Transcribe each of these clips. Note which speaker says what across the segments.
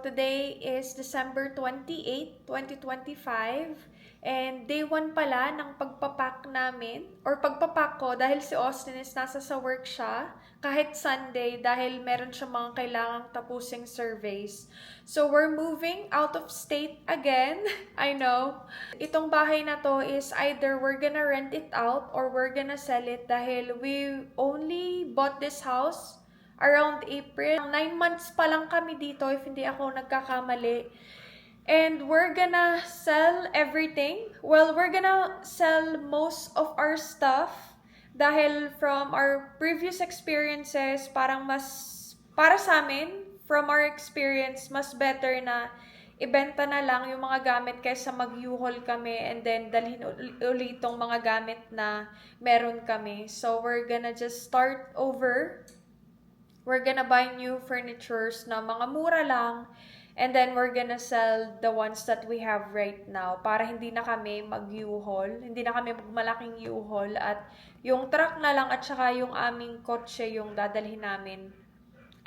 Speaker 1: today is December 28, 2025. And day 1 pala ng pagpapack namin, or pagpapack ko dahil si Austin is nasa sa work siya, kahit Sunday dahil meron siya mga kailangang tapusing surveys. So we're moving out of state again, I know. Itong bahay na to is either we're gonna rent it out or we're gonna sell it dahil we only bought this house around April. 9 months pa lang kami dito if hindi ako nagkakamali. And we're gonna sell everything. Well, we're gonna sell most of our stuff dahil from our previous experiences, parang para sa amin, from our experience, mas better na ibenta na lang yung mga gamit kaysa mag-U-Haul kami and then dalhin ulit itong mga gamit na meron kami. So, we're gonna just start over. We're gonna buy new furnitures na mga mura lang. And then, we're gonna sell the ones that we have right now para hindi na kami mag-U-Haul. Hindi na kami magmalaking U-Haul. At yung truck na lang at saka yung aming kotse yung dadalhin namin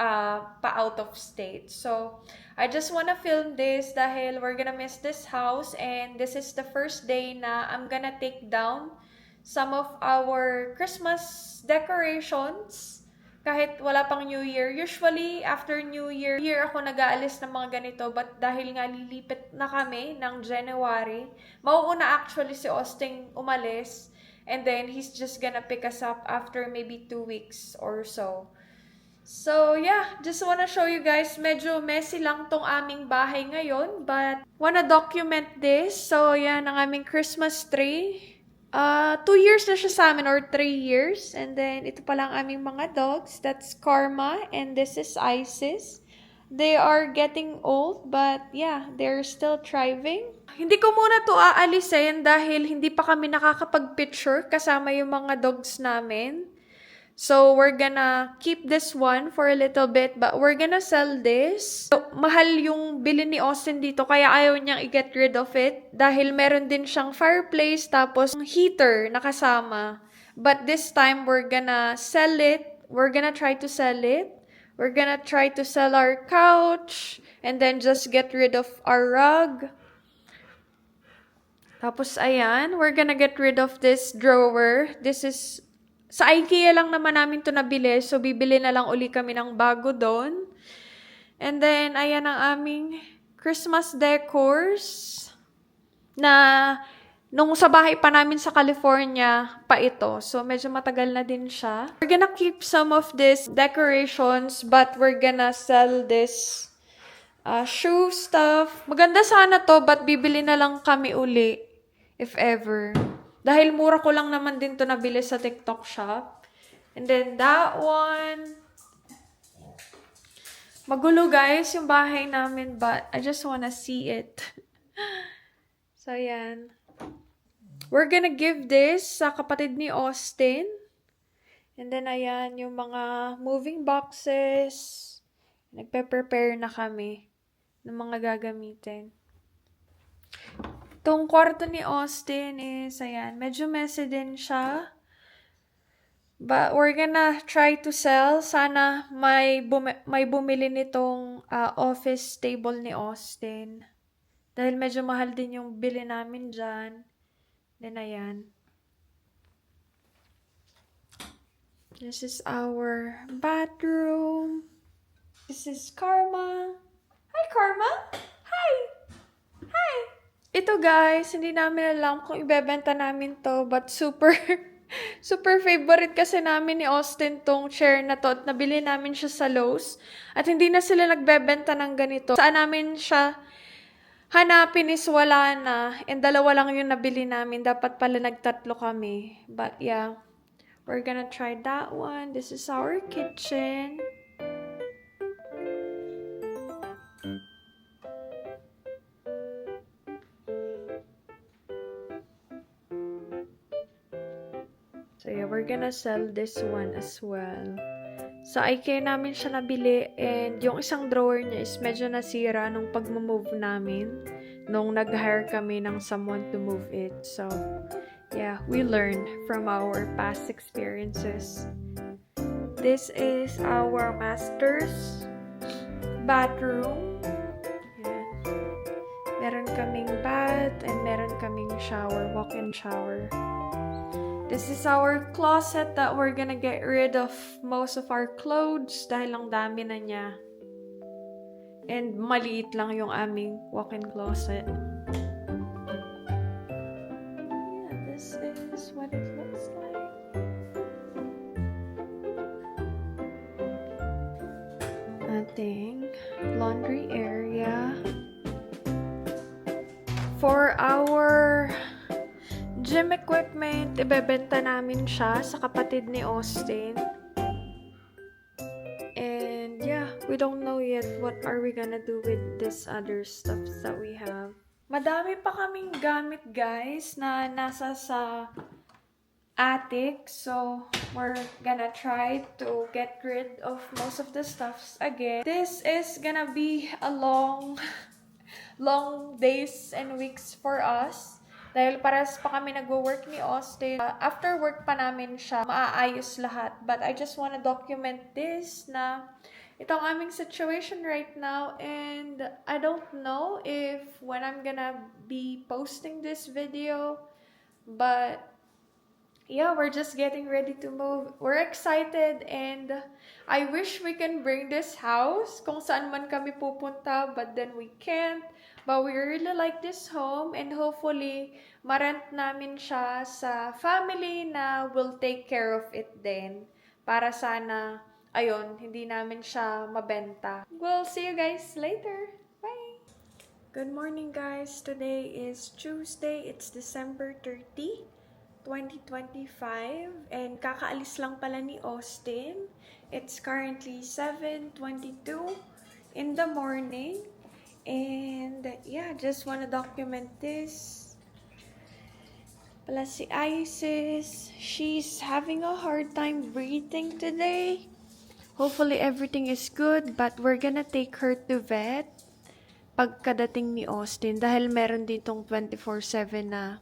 Speaker 1: pa out of state. So, I just wanna film this dahil we're gonna miss this house. And this is the first day na I'm gonna take down some of our Christmas decorations. Kahit wala pang New Year. Usually, after New Year ako nag-aalis ng mga ganito. But dahil nga lilipit na kami ng January, mauuna actually si Austin umalis. And then, he's just gonna pick us up after maybe 2 weeks or so. So, yeah. Just wanna show you guys. Medyo messy lang tong aming bahay ngayon. But, wanna document this. So, yan ang aming Christmas tree. 2 years na siya sa amin or 3 years. And then, ito pa lang aming mga dogs. That's Karma and this is Isis. They are getting old but yeah, they're still thriving. Hindi ko muna to aalisin dahil hindi pa kami nakakapag-picture kasama yung mga dogs namin. So, we're gonna keep this one for a little bit, but we're gonna sell this. So, mahal yung bili ni Austin dito, kaya ayaw niyang i-get rid of it. Dahil meron din siyang fireplace, tapos heater na kasama. But this time, we're gonna sell it. We're gonna try to sell it. We're gonna try to sell our couch, and then just get rid of our rug. Tapos, ayan, we're gonna get rid of this drawer. This is sa IKEA lang naman namin to nabili. So, bibili na lang uli kami ng bago doon. And then, ayan ang aming Christmas decors na nung sa bahay pa namin sa California pa ito. So, medyo matagal na din siya. We're gonna keep some of these decorations but we're gonna sell this shoe stuff. Maganda sana to but bibili na lang kami uli if ever. Dahil mura ko lang naman din to nabili sa TikTok shop. And then that one. Magulo guys yung bahay namin but I just wanna see it. So yan. We're gonna give this sa kapatid ni Austin. And then ayan yung mga moving boxes. Nagpe-prepare na kami ng mga gagamitin. Itong kwarto ni Austin is, ayan, medyo messy din siya. But we're gonna try to sell. Sana may bumili nitong office table ni Austin. Dahil medyo mahal din yung bili namin dyan. Then, ayan. This is our bathroom. This is Karma. Hi, Karma! Hi! Hi! Ito guys, hindi namin alam kung ibebenta namin to, but super favorite kasi namin ni Austin tong chair na to at nabili namin siya sa Lowe's. At hindi na sila nagbebenta ng ganito. Saan namin siya hanapin is wala na. And dalawa lang yung nabili namin. Dapat pala nagtatlo kami. But yeah, we're gonna try that one. This is our kitchen. So yeah, we're gonna sell this one as well. Sa IKEA namin siya nabili and yung isang drawer niya is medyo nasira nung pag-move namin. Nung nag-hire kami ng someone to move it. So yeah, we learned from our past experiences. This is our master's bathroom. Meron kaming bath and meron kaming shower, walk-in shower. This is our closet that we're gonna get rid of most of our clothes dahil ang dami na niya. And maliit lang yung aming walk-in closet. Yeah, this is what it looks like. Ating laundry area. For our gym equipment, ibebenta namin siya sa kapatid ni Austin. And yeah, we don't know yet what are we gonna do with this other stuff that we have. Madami pa kaming gamit, guys, na nasa sa attic. So, we're gonna try to get rid of most of the stuffs again. This is gonna be a long days and weeks for us. Dahil paras pa kami nagwo-work ni Austin. After work pa namin siya, maaayos lahat. But I just wanna document this na itong aming situation right now. And I don't know if when I'm gonna be posting this video. But yeah, we're just getting ready to move. We're excited and I wish we can bring this house kung saan man kami pupunta, but then we can't. But we really like this home and hopefully ma-rent namin siya sa family na will take care of it then. Para sana, ayun, hindi namin siya mabenta. We'll see you guys later. Bye! Good morning, guys. Today is Tuesday. It's December 30, 2025. And kakaalis lang pala ni Austin. It's currently 7:22 in the morning. And yeah, just wanna document this. Plus si Isis, she's having a hard time breathing today. Hopefully everything is good, but we're gonna take her to vet pagkadating ni Austin dahil meron ditong 24/7 na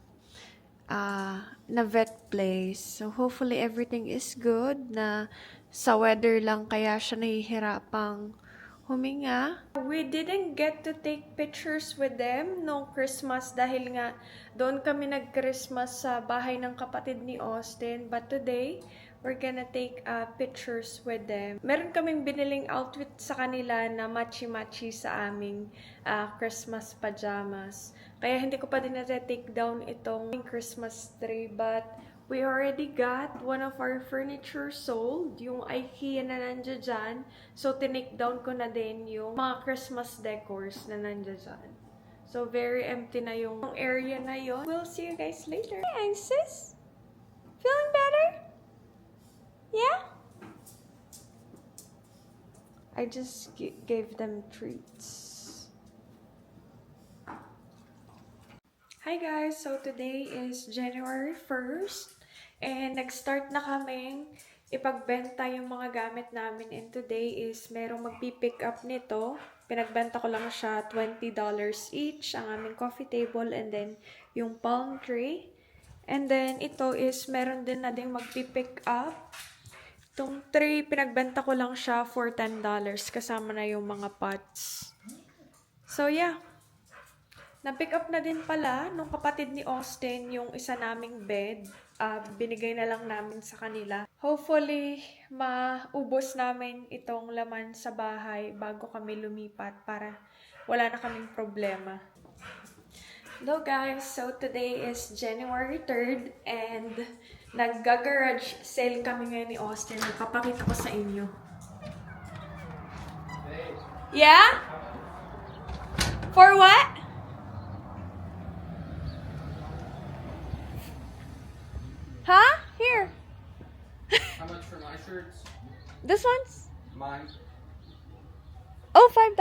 Speaker 1: vet place. So hopefully everything is good, na sa weather lang kaya siya nahihirapang huminga. We didn't get to take pictures with them nung Christmas dahil nga doon kami nag-Christmas sa bahay ng kapatid ni Austin. But today, we're gonna take pictures with them. Meron kaming biniling outfit sa kanila na matchy-matchy sa aming Christmas pajamas. Kaya hindi ko pa din na-take down itong Christmas tree. But we already got one of our furniture sold, yung IKEA na nandiyan dyan. So, tinake down ko na din yung mga Christmas decors na nandiyan dyan. So, very empty na yung area na yon. We'll see you guys later. Hey, sis? Feeling better? Yeah? I just gave them treats. Hi guys! So, today is January 1st. And nag-start na kaming ipagbenta yung mga gamit namin. And today is merong magpipick up nito. Pinagbenta ko lang siya $20 each. Ang aming coffee table and then yung palm tree. And then ito is meron din na ding magpipick up. Itong tray, pinagbenta ko lang siya for $10. Kasama na yung mga pots. So yeah. Na-pick up na din pala nung kapatid ni Austin yung isa naming bed. Binigay na lang namin sa kanila. Hopefully, maubos namin itong laman sa bahay bago kami lumipat para wala na kaming problema. Hello guys! So today is January 3rd and nag-garage sale kami ngayon ni Austin. Nagpapakita ko sa inyo. Yeah? For what? Huh? Here.
Speaker 2: How much for my shirts?
Speaker 1: This one's?
Speaker 2: Mine.
Speaker 1: Oh, $5.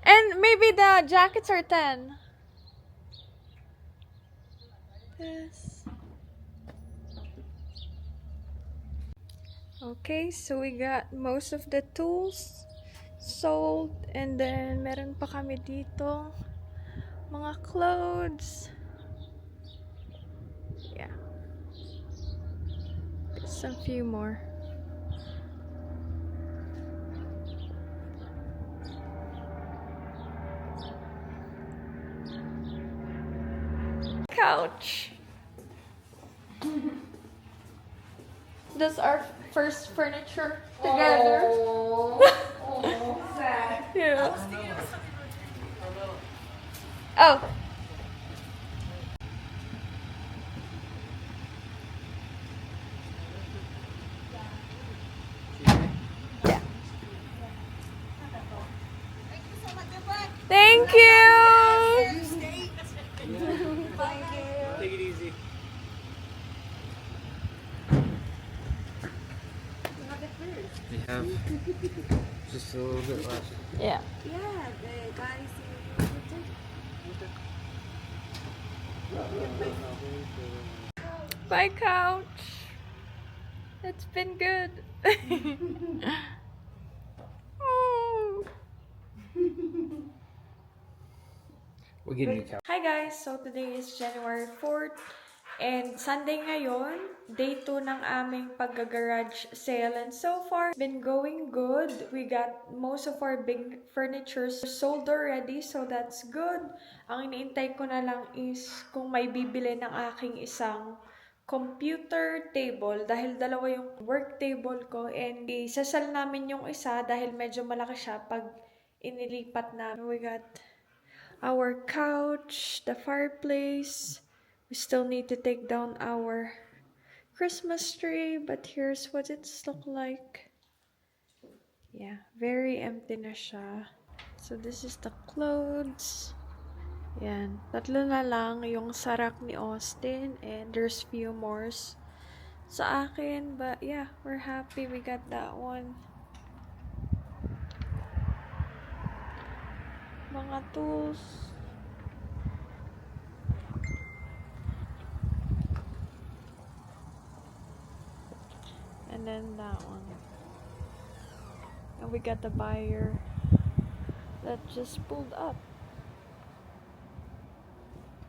Speaker 1: And maybe the jackets are 10. This. Okay, so we got most of the tools sold. And then, meron pa kami dito. Mga clothes. Yeah. Just a few more. couch. That's our first furniture together.
Speaker 3: Sad.
Speaker 1: Yeah. Oh. Yeah. Thank you.
Speaker 2: Take it easy. They have just a little bit left.
Speaker 1: Yeah.
Speaker 3: Yeah, the guys.
Speaker 1: Bye, couch. It's been good. Oh.
Speaker 2: We'll get a new couch.
Speaker 1: Hi guys! So today is January 4th and Sunday ngayon, day 2 ng aming pag-garage sale, and so far, it's been going good. We got most of our big furnitures sold already, so that's good. Ang iniintay ko na lang is kung may bibili ng aking isang computer table dahil dalawa yung work table ko, and isasal namin yung isa dahil medyo malaki siya pag inilipat namin. We got our couch, the fireplace. We still need to take down our Christmas tree, but here's what it's look like. Yeah, very empty na siya. So this is the clothes. Yan, tatlo na lang yung sarak ni Austin, and there's few more sa akin, but yeah, we're happy we got that one. Mga tools. And then that one. And we got the buyer that just pulled up.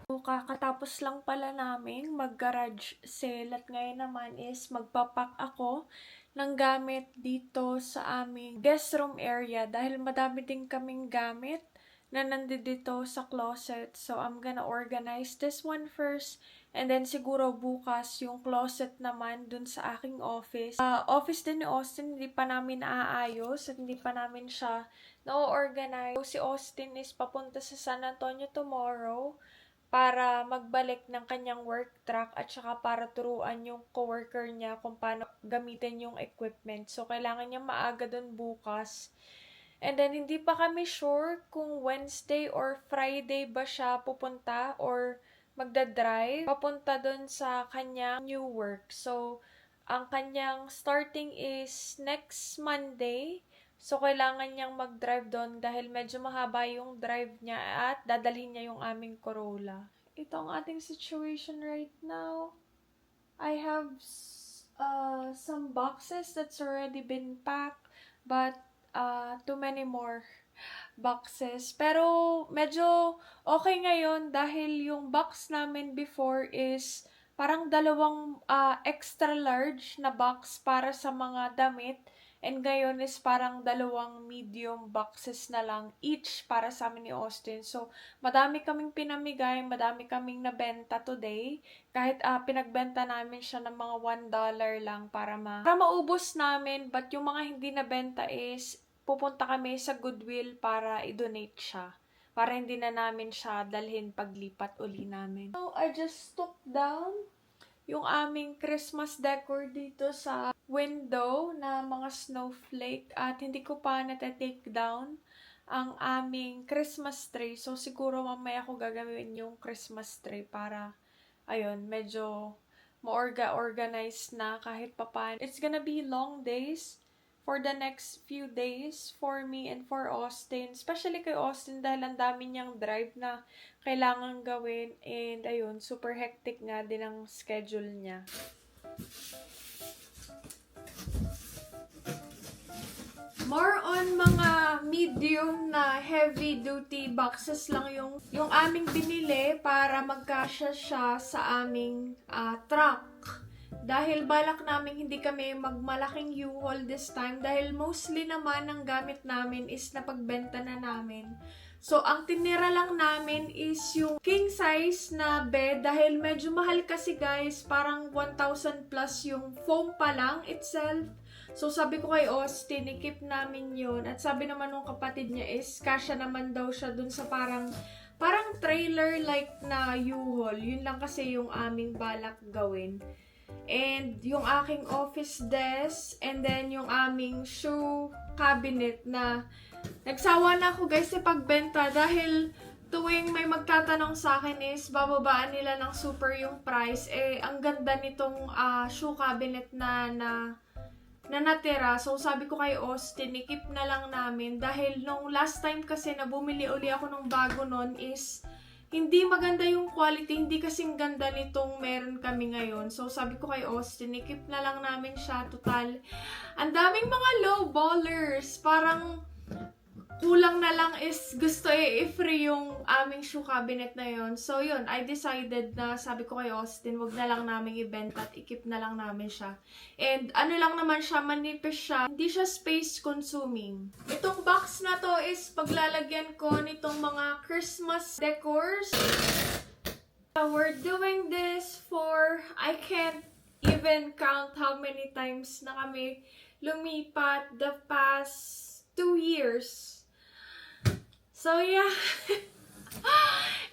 Speaker 1: So, kakatapos lang pala namin mag-garage sale at ngayon naman is magpapak ako ng gamit dito sa aming guest room area dahil madami din kaming gamit na nandito sa closet. So, I'm gonna organize this one first and then siguro bukas yung closet naman dun sa aking office. Office din ni Austin, hindi pa namin naaayos at hindi pa namin siya na-organize. So, si Austin is papunta sa San Antonio tomorrow para magbalik ng kanyang work truck at saka para turuan yung coworker niya kung paano gamitin yung equipment. So, kailangan niya maaga dun bukas. And then, hindi pa kami sure kung Wednesday or Friday ba siya pupunta or magdadrive papunta dun sa kanyang new work. So, ang kanyang starting is next Monday. So, kailangan niyang mag-drive doon dahil medyo mahaba yung drive niya at dadalhin niya yung aming Corolla. Ito ang ating situation right now. I have some boxes that's already been packed, but too many more boxes. Pero medyo okay ngayon dahil yung box namin before is parang dalawang extra large na box para sa mga damit. And ngayon is parang dalawang medium boxes na lang each para sa amin ni Austin. So, madami kaming pinamigay, madami kaming nabenta today. Kahit pinagbenta namin siya ng mga $1 lang para maubos namin. But yung mga hindi nabenta is pupunta kami sa Goodwill para i-donate siya. Para hindi na namin siya dalhin paglipat uli namin. So, I just took down yung aming Christmas decor dito sa window na mga snowflake at hindi ko pa na-take down ang aming Christmas tree. So, siguro mamaya ko gagawin yung Christmas tree para, ayun, medyo ma-organize na kahit papaano. It's gonna be long days for the next few days for me and for Austin. Especially kay Austin dahil ang dami niyang drive na kailangan gawin. And ayun, super hectic nga din ang schedule niya. More on mga medium na heavy duty boxes lang yung aming binili para magkasya siya sa aming truck. Dahil balak namin hindi kami magmalaking U-Haul this time dahil mostly naman ang gamit namin is napagbenta na namin. So, ang tinira lang namin is yung king size na bed dahil medyo mahal kasi guys, parang 1,000 plus yung foam pa lang itself. So, sabi ko kay Austin, ikip namin yun. At sabi naman ng kapatid niya is, kasya naman daw siya dun sa parang trailer-like na U-Haul. Yun lang kasi yung aming balak gawin. And yung aking office desk, and then yung aming shoe cabinet na nagsawa na ako guys sa pagbenta dahil tuwing may magtatanong sa akin is bababaan nila ng super yung price. Eh, ang ganda nitong shoe cabinet na natira. So, sabi ko kay Austin, ikip na lang namin. Dahil nung last time kasi na bumili uli ako ng bago nun is hindi maganda yung quality. Hindi kasing ganda nitong meron kami ngayon. So, sabi ko kay Austin, ikip na lang namin siya. Total, ang daming mga low ballers. Parang kulang na lang is gusto i-free yung aming shoe cabinet na yon. So, yun, I decided na sabi ko kay Austin, wag na lang namin ibenta at ikip na lang namin siya. And ano lang naman siya, manipis siya. Hindi siya space consuming. Itong box na to is paglalagyan ko nitong mga Christmas decors. We're doing this for, I can't even count how many times na kami lumipat the past 2 years. So, yeah.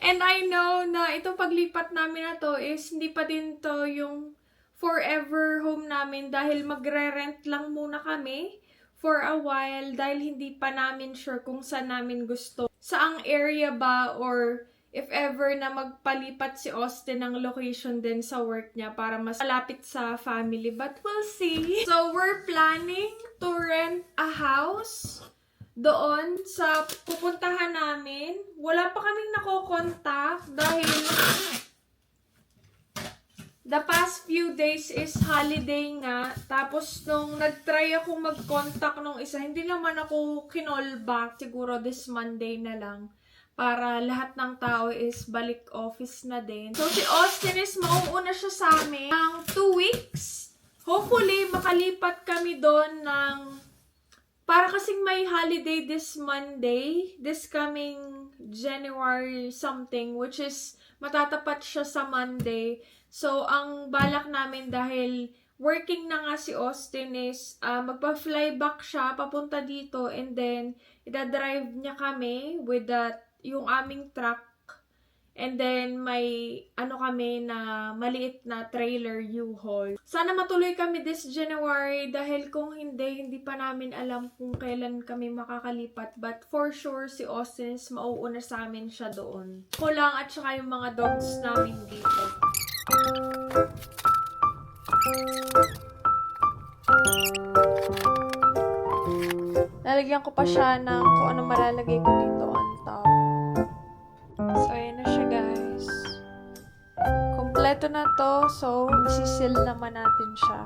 Speaker 1: And I know na itong paglipat namin na to is hindi pa din to yung forever home namin dahil magre-rent lang muna kami for a while dahil hindi pa namin sure kung saan namin gusto. Saang area ba or if ever na magpalipat si Austin ng location din sa work niya para mas malapit sa family. But we'll see. So, we're planning to rent a house doon sa pupuntahan namin. Wala pa kaming nakokontak dahil the past few days is holiday nga. Tapos nung nag-try akong mag-contact nung isa, hindi naman ako kinall back. Siguro this Monday na lang. Para lahat ng tao is balik office na din. So si Austin is mauuna siya sa amin ng 2 weeks. Hopefully makalipat kami doon ng para kasing may holiday this Monday, this coming January something, which is matatapat siya sa Monday. So, ang balak namin dahil working na nga si Austin is magpa-fly back siya papunta dito and then idadrive niya kami with yung aming truck. And then, may kami na maliit na trailer U-Haul. Sana matuloy kami this January dahil kung hindi pa namin alam kung kailan kami makakalipat. But for sure, si Austin is mauuna sa amin siya doon. Ko lang at saka yung mga dogs namin dito. Lalagyan ko pa siya ng kung ano malalagay ko dito on top. So, ayan na siya guys. Kompleto na to. So, isisil naman natin siya.